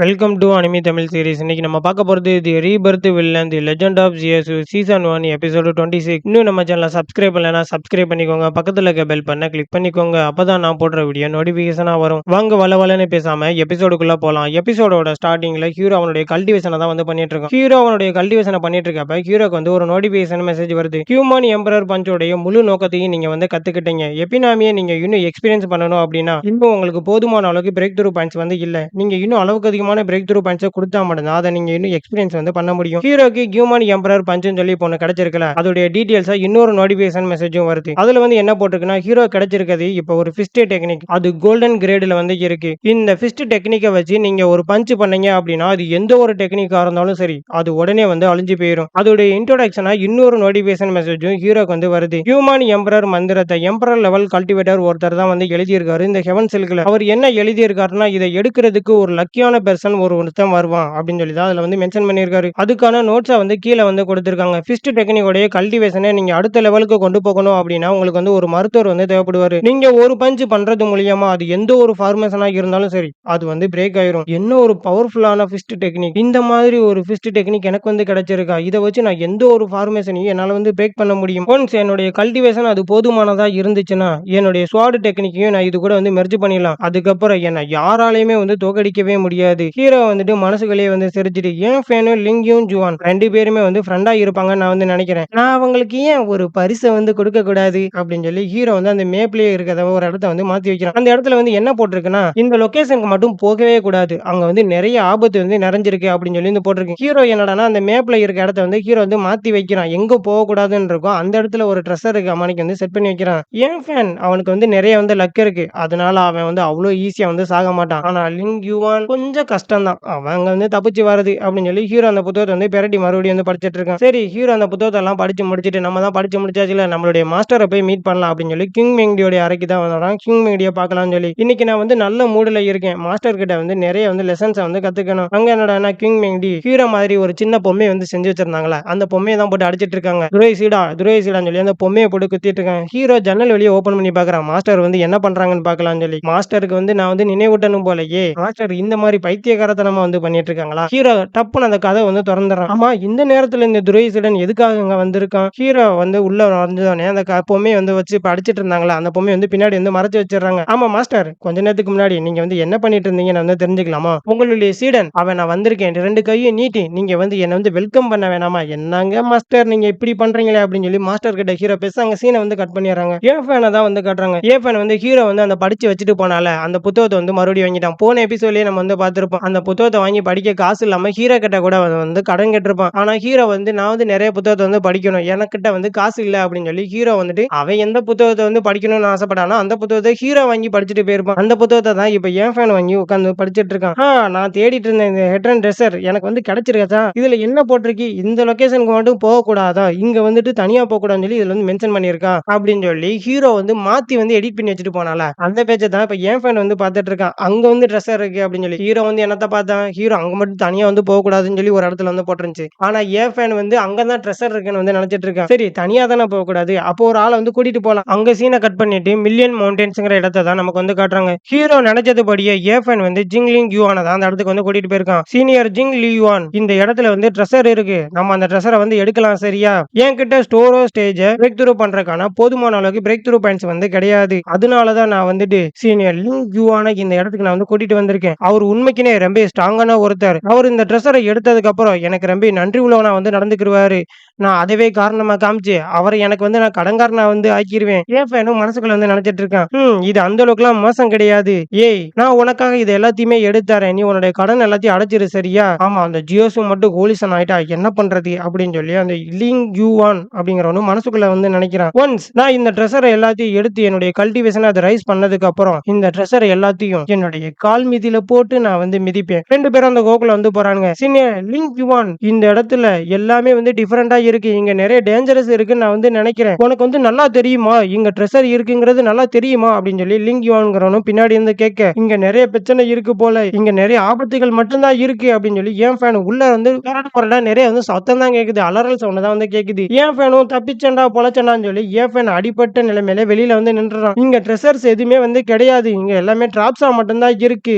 Welcome to anime Tamil series. இன்னைக்கு நம்ம பார்க்க போறது the rebirth villain the legend of ஜியசு சீசன் 1 எபிசோடு 26. இன்னும் நம்ம சேனலை சப்ஸ்கிரைப் பண்ணலனா சப்ஸ்கிரைப் பண்ணிக்கோங்க. பக்கத்துல இருக்க பெல் பண்ண கிளிக் பண்ணிக்கோங்க. அப்பதான் நான் போடுற வீடியோ நோட்டிபிகேஷனா வரும். வாங்க வளவலன்னு பேசாம எபிசோடுக்குள்ள போலாம். எபிசோடோட ஸ்டார்டிங்ல ஹீரோ அவனுடைய கல்டிவேஷனை தான் வந்து பண்ணிட்டு இருக்கான். ஹீரோ அவனுடைய கல்டிவேஷனை பண்ணிட்டு இருக்கப்ப ஹீரோக்கு வந்து ஒரு நோட்டிபிகேஷன் மெசேஜ் வருது. ஹியூமன் எம்பரர் பஞ்சோடைய முழு நோக்கத்தையும் நீங்க வந்து கத்துக்கிட்டீங்க. எபினாமியை நீங்க இன்னும் எக்ஸ்பீரியன்ஸ் பண்ணணும் அப்படின்னா இன்னும் உங்களுக்கு போதுமான அளவுக்கு பிரேக் த்ரூ பாயிண்ட்ஸ் வந்து இல்ல. நீங்க இன்னும் அளவுக்கு அதிகமான பிரேக் த்ரூ பஞ்ச் கொடுத்தா மட்டும்தான் அதை நீங்க இன்னும் எக்ஸ்பீரியன்ஸ் வந்து பண்ண முடியும். ஹீரோக்கு ஹியூமன் எம்பரர் பஞ்சுன்னு சொல்லி இப்போ கிடைச்சிருக்கல, அதோட டீடைல்ஸா இன்னொரு நோட்டிபிகேஷன் மெசேஜும் வருது. அதுல வந்து என்ன போட்டிருக்குன்னா, ஹீரோ கிடைச்சிருக்கிறது இப்போ ஒரு ஃபிஸ்ட் டெக்னிக், அது கோல்டன் கிரேட்ல வந்து இருக்கு. இந்த ஃபிஸ்ட் டெக்னிக்கை வச்சு நீங்க ஒரு பஞ்ச் பண்ணீங்க அப்படின்னா அது எந்த ஒரு டெக்னிக்கா இருந்தாலும் சரி அது உடனே வந்து அழிஞ்சு போயிடும். அதோட இன்ட்ரோடக்ஷனா இன்னொரு நோட்டிபிகேஷன் மெசேஜும் ஹீரோக்கு வந்து வருது. ஹியூமன் எம்பரர் மந்திரத்தை எம்பரர் லெவல் கல்டிவேட்டர் ஒருத்தர் தான் வந்து எழுதியிருக்காரு இந்த ஹெவன் சில்க்ல. அவர் என்ன எழுதியிருக்காருன்னா, இதை எடுக்கிறதுக்கு ஒரு லக்கியான பெர்சன் ஒருத்தன் வருவான் அப்படின்னு சொல்லி தான் அதுல வந்து மென்ஷன் பண்ணியிருக்காரு. அதுக்கான நோட்ஸை வந்து கீழே வந்து கொடுத்திருக்காங்க. ஃபிஸ்ட் டெக்னிக்கோடைய கல்டிவேஷனை நீங்க அடுத்த லெவலுக்கு கொண்டு போகணும் அப்படின்னா உங்களுக்கு வந்து ஒரு மருத்துவர் வந்து தேவைப்படுவாரு. நீங்க ஒரு பஞ்ச் பண்றது மூலியமா அது எந்த ஒரு ஃபார்மேஷனா இருந்தாலும் சரி அது வந்து பிரேக் ஆயிரும். என்ன ஒரு பவர்ஃபுல்லான ஃபிஸ்ட் டெக்னிக்! இந்த மாதிரி ஒரு ஃபிஸ்ட் டெக்னிக் எனக்கு வந்து கிடைச்சிருக்கா? இதை வச்சு நான் எந்த ஒரு ஃபார்மேஷனையும் என்னால வந்து பிரேக் பண்ண முடியும். ஒன்ஸ் என்னுடைய கல்டிவேஷன் அது போதுமானதா இருந்துச்சுன்னா என்னுடைய ஸ்வாட் டெக்னிக்கையும் நான் இது கூட வந்து மெர்ஜ் பண்ணிடலாம். அதுக்கப்புறம் என்ன யாராலையுமே வந்து தோக்கடிக்கவே முடியாது. ஹீரோ வந்துட்டு மனசுகளே வந்து சிரிச்சிட்டு, ஏன் ஃபேனும் லிங்யூன் ஜுவான் ரெண்டு பேருமே வந்து ஃப்ரெண்டா இருப்பாங்க நான் வந்து நினைக்கிறேன். நான் அவங்களுக்கு ஏன் ஒரு பரிசை வந்து கொடுக்க கூடாது அப்படின்னு சொல்லி ஹீரோ வந்து அந்த மேப்லயே இருக்கிறத ஒரு இடத்த வந்து மாத்தி வைக்கிறான். அந்த இடத்துல வந்து என்ன போட்டிருக்குன்னா, இந்த லொகேஷனுக்கு மட்டும் போகவே கூடாது, அங்க வந்து நிறைய ஆபத்து வந்து நிறைஞ்சிருக்கு அப்படின்னு சொல்லி வந்து போட்டிருக்கு. ஹீரோ என்னடானா அந்த மேப்ல இருக்க இடத்த வந்து ஹீரோ வந்து மாத்தி வைக்கிறான். எங்க போக கூடாதுன்னு இருக்கும் அந்த இடத்துல ஒரு ட்ரெஷர் அமனிக்கு வந்து செட் பண்ணி வைக்கிறான். ஏன் ஃபேன் அவனுக்கு வந்து நிறைய வந்து லக் இருக்கு, அதனால அவன் வந்து அவ்வளவு ஈஸியா வந்து சாக மாட்டான். ஆனா லிங் யுவான் கொஞ்சம் கஷ்டம் தான், அவங்க வந்து தப்பிச்சு வருது அப்படின்னு சொல்லி ஹீரோ அந்த புத்தகத்தை வந்து பெரட்டி மறுபடியும் வந்து படிச்சிட்டு இருக்கான். சரி, ஹீரோ அந்த புத்தகத்தை எல்லாம் படிச்சு முடிச்சுட்டு நம்ம தான் படிச்சு முடிச்சாச்சுல, நம்மளுடைய மாஸ்டரை போய் மீட் பண்ணலாம் அப்படின்னு சொல்லி கிங் மெங்டியோட அறைக்கு தான் வந்தான். கிங் மெங்டியை பார்க்கலாம்னு சொல்லி இன்னைக்கு நான் வந்து நல்ல மூடுல இருக்கேன், மாஸ்டர் கிட்ட வந்து நிறைய வந்து லெசன்ஸை வந்து கத்துக்கணும். அங்க என்னடா கிங் மெங்டி ஹீரோ மாதிரி ஒரு சின்ன பொம்மையை வந்து செஞ்சு வச்சிருந்தாங்களா, அந்த பொம்மையை தான் போட்டு அடிச்சிட்டு இருக்காங்க. துரைசீடான்னு சொல்லி அந்த பொம்மையை போட்டு குத்திட்டு இருக்காங்க. ஹீரோ ஜன்னல் வெளியே ஓபன் பண்ணி பாக்குறான், மாஸ்டர் வந்து என்ன பண்றாங்கன்னு பாக்கலாம்னு சொல்லி. மாஸ்டருக்கு வந்து நான் வந்து நினைவூட்டணும் போலயே, மாஸ்டர் இந்த மாதிரி பைத்தியகாரத்தனமா வந்து பண்ணிட்டு இருக்காங்களா. ஹீரோ டப்புன்னு அந்த கதை வந்து திறந்துறான். ஆமா, இந்த நேரத்துல இந்த துரைசீடன் எதுக்காக இங்க வந்திருக்கான்? ஹீரோ வந்து உள்ள வந்தோடனே அந்த பொம்மையை வந்து வச்சு படிச்சிட்டு இருந்தாங்களா, அந்த பொம்மையை வந்து பின்னாடி வந்து மறைச்சு வச்சிடறாங்க. ஆமா மாஸ்டர், கொஞ்ச நேரத்துக்கு முன்னாடி நீங்க வந்து என்ன பண்ணிட்டு இருந்தீங்க நான் வந்து தெரிஞ்சுக்கலாமா? உங்களுடைய சீடன் அவன் நான் வந்திருக்கேன், ரெண்டு கையை நீட்டி நீங்க வந்து என்ன வந்து வெல்கம் பண்ண வேணாமா? என்னங்க மாஸ்டர் நீங்க இப்படி பண்றீங்களே அப்படின்னு சொல்லி மாஸ்டர் கிட்ட ஹீரோ பேச அங்க சீனை வந்து கட் பண்ணிடுறாங்க. ஏ ஃபேனை தான் வந்து காட்டுறாங்க. ஏ ஃபேன் வந்து ஹீரோ வந்து அந்த படிச்சு வச்சுட்டு போனால அந்த புத்தகத்தை வந்து மறுபடியும் வாங்கிட்டான். போன எபிசோட்லயே நம்ம வந்து பார்த்திருப்போம், அந்த புத்தகத்தை வாங்கி படிக்க காசு இல்லாம ஹீரோ கிட்ட கூட வந்து கடன் கேட்டிருப்பான். ஆனா ஹீரோ வந்து நான் வந்து நிறைய புத்தகத்தை வந்து படிக்கணும், எனக்கிட்ட வந்து காசு இல்ல அப்படின்னு சொல்லி ஹீரோ வந்துட்டு அவன் எந்த புத்தகத்தை வந்து படிக்கணும்னு ஆசைப்பட்டானோ அந்த புத்தகத்தை ஹீரோ வாங்கி படிச்சுட்டு போயிருப்பான். அந்த புத்தகத்தை தான் இப்ப ஏன் ஃபேன் வாங்கி உட்காந்து படிச்சிட்டு இருக்கான். நான் தேடிட்டு இருந்தேன் இந்த ஹெட்ரன் ட்ரெஸ்ஸர் எனக்கு வந்து கிடைச்சிருக்கா, இதுல என்ன போட்டிருக்கு, இந்த லொகேஷனுக்கு மட்டும் போக கூடாதா, இங்க வந்துட்டு தனியா போக கூடாதுன்னு சொல்லி இதுல வந்து மென்ஷன் பண்ணிருக்கா அப்படின்னு சொல்லி ஹீரோ வந்து மாத்தி வந்து எடிட் பண்ணி வச்சுட்டு போனால அந்த பேஜை தான் இப்ப ஏன் ஃபேன் வந்து பார்த்துட்டு இருக்கான். அங்க வந்து ட்ரெஸ்ஸர் இருக்கு அப்படின்னு சொல்லி ஹீரோ வந்து என்னத்த பார்த்தான், ஹீரோ அங்க மட்டும் தனியா வந்து போக கூடாதுன்னு சொல்லி ஒரு இடத்துல வந்து போட்டுருந்துச்சு. ஆனா ஏ ஃபேன் வந்து அங்கதான் ட்ரெஷர் இருக்குன்னு வந்து நினைச்சிட்டு இருக்கான். சரி, தனியா தானே போக கூடாது, அப்போ ஒரு ஆளை வந்து கூட்டிட்டு போலாம். அங்க சீனை கட் பண்ணிட்டு மில்லியன் மவுண்டன்ஸ்ங்கிற இடத்தை தான் நமக்கு வந்து காட்டுறாங்க. ஹீரோ நினைச்சதுபடியே ஏ ஃபேன் வந்து ஜிங்லிங் யூவான தான் அந்த இடத்துக்கு வந்து கூட்டிட்டு போயிருக்கான். சீனியர் ஜிங் லீ யுவான், இந்த இடத்துல வந்து ட்ரெஷர் இருக்கு, நம்ம அந்த ட்ரெஷரை வந்து எடுக்கலாம் சரியா? என்கிட்ட ஸ்டோரோ ஸ்டேஜ பிரேக் த்ரூ பண்றதுக்கான போதுமான அளவுக்கு பிரேக் த்ரூ பாயிண்ட்ஸ் வந்து கிடையாது, அதனாலதான் நான் வந்துட்டு சீனியர் லிங் யூவான இந்த இடத்துக்கு நான் வந்து கூட்டிட்டு வந்திருக்கேன். அவர் உண்மைக்குனே ரொம்ப ஸ்ட்ராங்கான ஒருத்தர். அவர் இந்த ட்ரெஸ்ஸரை எடுத்ததுக்கு அப்புறம் எனக்கு ரொம்ப நன்றி உள்ளவனா வந்து நடந்துக்கிருவாரு. நான் அதவே காரணமா காமிச்சு அவரை எனக்கு வந்து நான் கடன்காரனா வந்து ஆக்கிடுவேன். ஏன் ஃபேனும் மனசுக்குள்ள வந்து நினைச்சிட்டு இருக்கான், இது அந்த அளவுக்குலாம் மோசம் கிடையாது. ஏய், நான் உனக்காக இது எல்லாத்தையுமே எடுத்தாரேன், நீ உன்னுடைய கடன் எல்லாத்தையும் அடைச்சிரு சரியா? ஆமா, அந்த ஜியோஸும் மட்டும் கோலிசன் ஆயிட்டா என்ன பண்றது அப்படின்னு சொல்லி அந்த லிங் யூவான் அப்படிங்கிறவனும் மனசுக்குள்ள வந்து நினைக்கிறான். ஒன்ஸ் நான் இந்த ட்ரெஸ்ஸரை எல்லாத்தையும் எடுத்து என்னுடைய கல்டிவேஷன் அதை ரைஸ் பண்ணதுக்கு அப்புறம் இந்த ட்ரெஸ்ஸரை எல்லாத்தையும் என்னுடைய கால் மீதியில போட்டு நான் வந்து மிதிப்பேன். ரெண்டு பேரும் அந்த கோகுல வந்து போறாங்க. சீனியர் லிங் யுவான், இந்த இடத்துல எல்லாமே வந்து டிஃபரெண்டா இருக்கு, இங்க நிறைய டேஞ்சரஸ் இருக்குன்னு நான் வந்து நினைக்கிறேன், உனக்கு வந்து நல்லா தெரியுமா இங்க ட்ரெஷர் இருக்குங்கிறது நல்லா தெரியுமா அப்படின்னு சொல்லி லிங் யுவான்ங்கிறவனும் பின்னாடி இருந்து கேட்க, இங்க நிறைய பிரச்சனை இருக்கு போல, இங்க நிறைய ஆபத்துகள் மட்டும்தான் இருக்கு அப்படின்னு சொல்லி ஏன் ஃபேன் உள்ள வந்து நிறைய வந்து சத்தம் தான் கேக்குது, அலறல் சவுண்ட் தான் வந்து கேக்குது. ஏன் ஃபேனும் தப்பிச்சண்டா பொழைச்சண்டான்னு சொல்லி ஏன் ஃபேன் அடிப்பட்ட நிலைமையில வெளியில வந்து நின்றுறான். இங்க ட்ரெஷர்ஸ் எதுவுமே வந்து கிடையாது, இங்க எல்லாமே டிராப்ஸா மட்டும்தான் இருக்கு.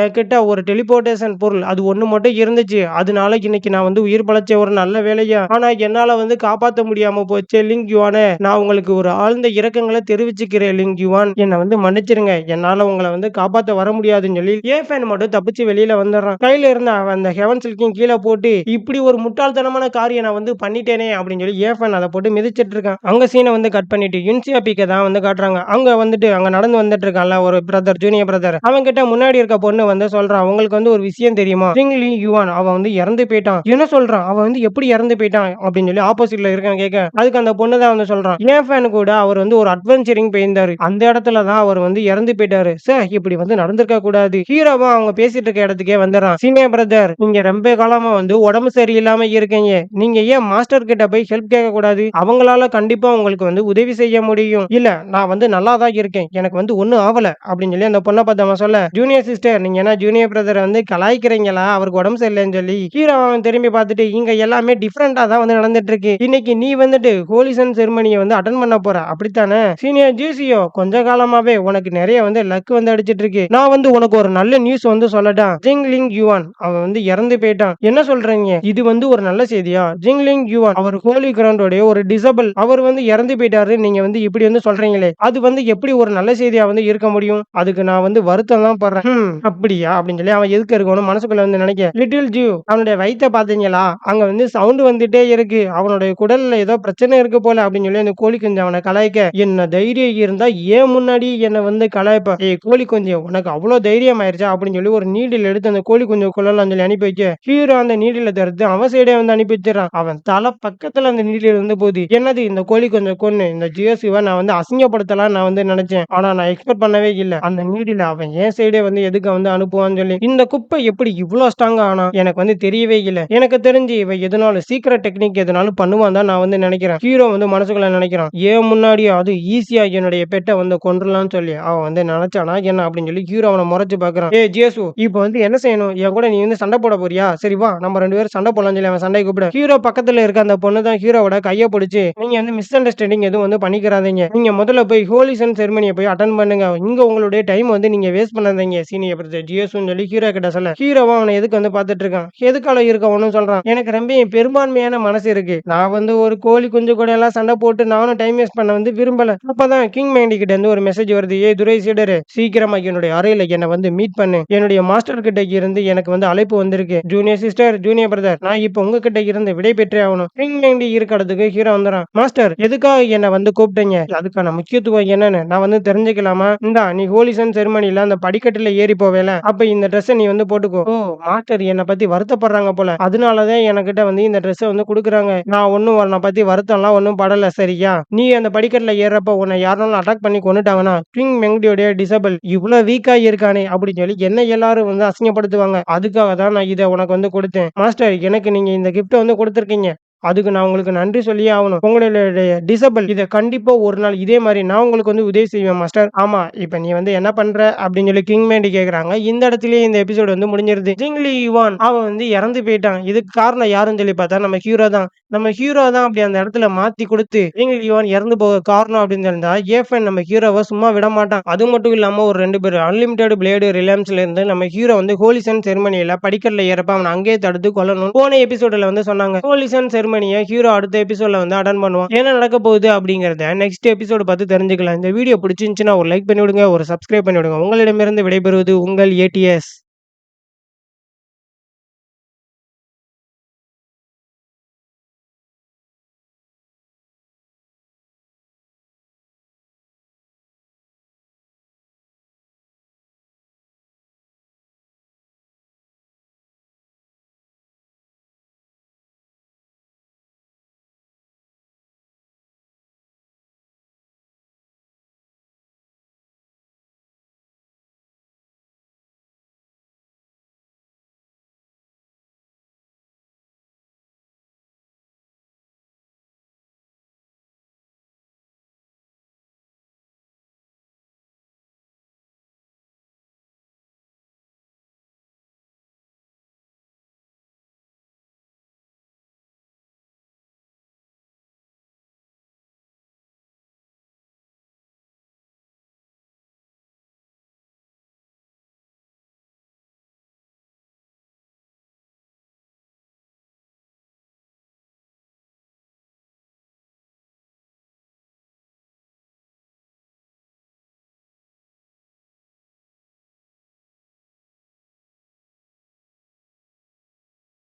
என்கிட்ட ஒரு ஒரு டெலிபோர்டேஷன் பொருள் அது ஒண்ணு மட்டும் இருந்துச்சு. அதனால இன்னைக்கு நான் வந்து உயிர் பிழைச்ச ஒரு நல்ல வேலையா. ஆனா என்னால வந்து காப்பாத்த முடியாம போச்சே லிங் யுவானே. நான் உங்களுக்கு ஒரு ஆழ்ந்த இரக்கங்கள தெரிவிச்சுக்கிறேன் லிங் யுவான். என்ன வந்து மன்னிச்சிருங்க. என்னால உங்கள வந்து காப்பாத்த வர முடியாதுன்னு சொல்லி ஏஃபேன் மட்டும் தப்பிச்சு வெளியில வந்துடுறான். கையில இருந்த அந்த ஹெவன் சில்கையும் கீழ போட்டு இப்படி ஒரு முட்டாள்தனமான காரியம் நான் வந்து பண்ணிட்டேனே அப்படின்னு சொல்லி ஏஃபேன் அத போட்டு மிதிச்சிட்டு இருக்கான். அங்க சீனை வந்து கட் பண்ணிட்டு யுன்சியா பீக்க தான் வந்து காட்டுறாங்க. அங்க வந்துட்டு அங்க நடந்து வந்துட்டு இருக்கான்ல ஒரு பிரதர், ஜூனியர் பிரதர். அவன் கிட்ட முன்னாடி இருக்க பொண்ணு வந்து சொல்றான், உங்களுக்கு வந்து ஒரு விஷயம் தெரியுமா? ஜிங் லி யுவான் அவன் வந்து இறந்து போயிட்டான். என்ன சொல்றான்? அவன் வந்து எப்படி இறந்து போயிட்டான் அப்படின்னு சொல்லி ஆப்போசிட்ல இருக்கான் கேட்க, அதுக்கு அந்த பொண்ணு தான் வந்து சொல்றான், ஏஃபேன் கூட அவர் வந்து ஒரு அட்வென்ச்சரிங் போயிருந்தாரு. அந்த இடத்துல தான் அவர் வந்து இறந்து போயிட்டாரு. சார் இப்படி வந்து நடந்திருக்க கூடாது. ஹீரோவா அவங்க பேசிட்டு இருக்க இடத்துக்கே வந்துடுறான். சீனியர் பிரதர், நீங்க ரொம்ப காலமா வந்து உடம்பு சரியில்லாம இருக்கீங்க. நீங்க ஏன் மாஸ்டர் கிட்ட போய் ஹெல்ப் கேட்க கூடாது? அவங்களால கண்டிப்பா உங்களுக்கு வந்து உதவி செய்ய முடியும். இல்ல நான் வந்து நல்லா தான் இருக்கேன். எனக்கு வந்து ஒண்ணும் ஆவல அப்படின்னு சொல்லி அந்த பொண்ணை பார்த்து அவன் சொல்ல, ஜூனியர் சிஸ்டர் நீங்க என்ன ஜூனியர் பிரதர் வந்து கலாய்க்கிறீங்களா? அவருக்கு உடம்பு சரியில்லைன்னு சொல்லி ஹீரோ அவன் திரும்பி பார்த்துட்டு இங்க எல்லாமே டிஃபரெண்டா தான் வந்து நடந்துட்டு இருக்கு. இன்னைக்கு நீ வந்துட்டு ஹோலிசன் செரிமனியை வந்து அட்டன் பண்ண போற அப்படித்தானே? சீனியர் ஜூசியோ கொஞ்ச காலமாவே உனக்கு நிறைய வந்து லக் வந்து அடிச்சிட்டு இருக்கு. நான் வந்து உனக்கு ஒரு நல்ல நியூஸ் வந்து சொல்லட்டா? ஜிங்லிங் யுவான் அவன் வந்து இறந்து போயிட்டான். என்ன சொல்றீங்க? இது வந்து ஒரு நல்ல செய்தியா? ஜிங்லிங் யுவான் அவர் ஹோலி கிரவுண்டோட ஒரு டிசபிள் அவர் வந்து இறந்து போயிட்டாரு. நீங்க வந்து இப்படி வந்து சொல்றீங்களே அது வந்து எப்படி ஒரு நல்ல செய்தியா வந்து இருக்க முடியும்? அதுக்கு நான் வந்து வருத்தம் தான் படுறேன். அப்படியா அப்படின்னு சொல்லி அவன் எதுக்கு இருக்கணும் மனசுக்குள்ள வந்து நினைக்க, லிட்டில் ஜூ அவனுடைய வயித்தை பாத்தீங்களா? அங்க வந்து சவுண்ட் வந்துட்டே இருக்கு. அவனுடைய குடல்ல ஏதோ பிரச்சனை இருக்கு போல அப்படின்னு சொல்லி அந்த கோழி குஞ்சு அவனை கலாய்க்க, என்ன தைரியம் இருந்தா ஏன் முன்னாடி என்ன வந்து கலாய்ப்ப? ஏய் கோழி குஞ்சு உனக்கு அவ்வளவு தைரியம் ஆயிருச்சா அப்படின்னு சொல்லி ஒரு நீடில் எடுத்து அந்த கோழி குஞ்சு கொள்ளலாம் சொல்லி அனுப்பி வைக்க, ஹீரோ அந்த நீடில தடுத்து அவன் சைடே வந்து அனுப்பி வச்சிடறான். அவன் தலை பக்கத்துல அந்த நீடில் இருந்து போகுது. என்னது இந்த கோழி கொஞ்சம் கொன்னு இந்த ஜியோசிவ நான் வந்து அசிங்கப்படுத்தலாம் நான் வந்து நினைச்சேன். ஆனா நான் எக்ஸ்பெக்ட் பண்ணவே இல்ல. அந்த நீடில அவன் ஏன் சைடே வந்து எதுக்கு வந்து அனுப்புவான்னு சொல்லி இந்த குப்பை எப்படி இவ்வளவு ஸ்ட்ராங்கா ஆனா எனக்கு வந்து தெரியவே இல்ல. எனக்கு தெரிஞ்சு இவ எதனாலும் சீக்கிரம் டெக்னிக் எதனாலும் பண்ணுவான் தான் நான் வந்து நினைக்கிறேன். ஹீரோ வந்து மனசுக்குள்ள நினைக்கிறான், ஏன் முன்னாடியே அது ஈஸியா என்னுடைய பெட்டை வந்து கொன்றலாம்னு சொல்லி அவன் வந்து நினைச்சானா என்ன அப்படின்னு சொல்லி ஹீரோ அவனை முறைச்சு பாக்குறான். ஏ ஜியோசு இப்போ வந்து என்ன செய்யணும்? என் கூட நீ வந்து சண்டை போட போறியா? சரி வா நம்ம 2 பேரும் சண்டை போடலாம்னு சொல்லி அவன் சண்டை கூப்பிட, ஹீரோ பக்கத்துல இருக்க அந்த பொண்ணு தான் ஹீரோவோட கையை பிடிச்சு, நீங்க வந்து மிஸ் அண்டர்ஸ்டாண்டிங் எதுவும் வந்து பண்ணிக்கிறாதீங்க. நீங்க முதல்ல போய் ஹோலிசன் செரிமனியை போய் அட்டன் பண்ணுங்க. இங்க உங்களுடைய டைம் வந்து நீங்க வேஸ்ட் பண்ணாதீங்க சீனியர் பிரதர் ஜியோசுன்னு சொல்லி ஹீரோ கிட்ட சொல்ல, ஹீரோவா அவனை எதுக்கு வந்து பாத்துட்டு இருக்கான். எதுக்கால இருக்க ஒன்னும் சொல்றான், எனக்கு ரொம்ப பெரும்பான்மையான மனசு இருக்கு. நான் வந்து ஒரு கோழி குஞ்சு கூட எல்லாம் சண்டை போட்டு நானும் டைம் வேஸ்ட் பண்ண வந்து விரும்பல. அப்பதான் கிங் மேண்டி கிட்ட இருந்து ஒரு மெசேஜ் வருது, ஏ துரை சீடரு சீக்கிரமா என்னுடைய அறையில என்ன வந்து மீட் பண்ணு. என்னுடைய மாஸ்டர் கிட்ட இருந்து எனக்கு வந்து அழைப்பு வந்திருக்கு. ஜூனியர் சிஸ்டர் ஜூனியர் பிரதர் நான் இப்ப உங்ககிட்ட இருந்து விடை பெற்றே ஆகணும். கிங் மேண்டி இருக்கிறதுக்கு ஹீரோ வந்துறான். மாஸ்டர் எதுக்காக என்ன வந்து கூப்பிட்டீங்க? அதுக்கான முக்கியத்துவம் என்னன்னு நான் வந்து தெரிஞ்சுக்கலாமா? இந்தா நீ ஹோலிசன் செரிமனில அந்த படிக்கட்டுல ஏறி போவேல அப்ப இந்த ட்ரெஸ் நீ வந்து போட்டுக்கோ. ஓ மாஸ்டர் என்ன பத்தி வருத்தப்படுறாங்க போல, அதனாலதான் என்கிட்ட வந்து இந்த ட்ரெஸ் வந்து குடுக்குறாங்க. நான் ஒன்னும் உன்னை பத்தி வருத்தம்லாம் ஒன்னும் படல சரியா? நீ அந்த படிக்கட்டுல ஏறப்ப உன்னை யாராலும் அட்டாக் பண்ணி கொண்டுட்டாங்கன்னா கிங் மெங்டியோட டிசபிள் இவ்வளவு வீக்கா இருக்கானே அப்படின்னு சொல்லி என்ன எல்லாரும் வந்து அசிங்கப்படுத்துவாங்க. அதுக்காக தான் நான் இதை உனக்கு வந்து கொடுத்தேன். மாஸ்டர் எனக்கு நீங்க இந்த கிஃப்ட் வந்து கொடுத்துருக்கீங்க. அதுக்கு நான் உங்களுக்கு நன்றி சொல்லியே ஆகணும். உங்களுடைய டிசபிள் இதை கண்டிப்பா ஒரு நாள் இதே மாதிரி நான் உங்களுக்கு வந்து உதவி செய்வேன் மாஸ்டர். ஆமா இப்ப நீ வந்து என்ன பண்ற அப்படின்னு சொல்லி கிங் மேண்டி கேக்குறாங்க. இந்த இடத்துலயே இந்த எபிசோடு வந்து முடிஞ்சிருது. ஜிங்லி யுவான் அவன் வந்து இறந்து போயிட்டான். இதுக்கு காரணம் யாருன்னு சொல்லி பார்த்தா நம்ம ஹீரோ தான். நம்ம ஹீரோ தான் அப்படி அந்த இடத்துல மாத்தி கொடுத்து ஜிங்லி யுவான் இறந்து போக காரணம் அப்படின்னு இருந்தா ஏஃபன் நம்ம ஹீரோவை சும்மா விட மாட்டான். அது மட்டும் இல்லாம ஒரு 2 பேர் அன்லிமிடெட் பிளேடு ரிலாம்ஸ்ல இருந்து நம்ம ஹீரோ வந்து ஹோலிசன் செரிமனியில படிக்கட்டுல ஏறப்ப அவன் அங்கேயே தடுத்து கொல்லணும் போன எபிசோட்ல வந்து சொன்னாங்க. ஹோலிசன் செரிமனியை ஹீரோ அடுத்த எபிசோட்ல வந்து அட்டன் பண்ணுவான். என்ன நடக்க போகுது அப்படிங்கறத நெக்ஸ்ட் எபிசோட் பார்த்து தெரிஞ்சுக்கலாம். இந்த வீடியோ பிடிச்சிருந்துச்சுன்னா ஒரு லைக் பண்ணி விடுங்க, ஒரு சப்ஸ்கிரைப் பண்ணி விடுங்க. உங்களிடமிருந்து விடைபெறுவது உங்கள் ஏடிஎஸ்.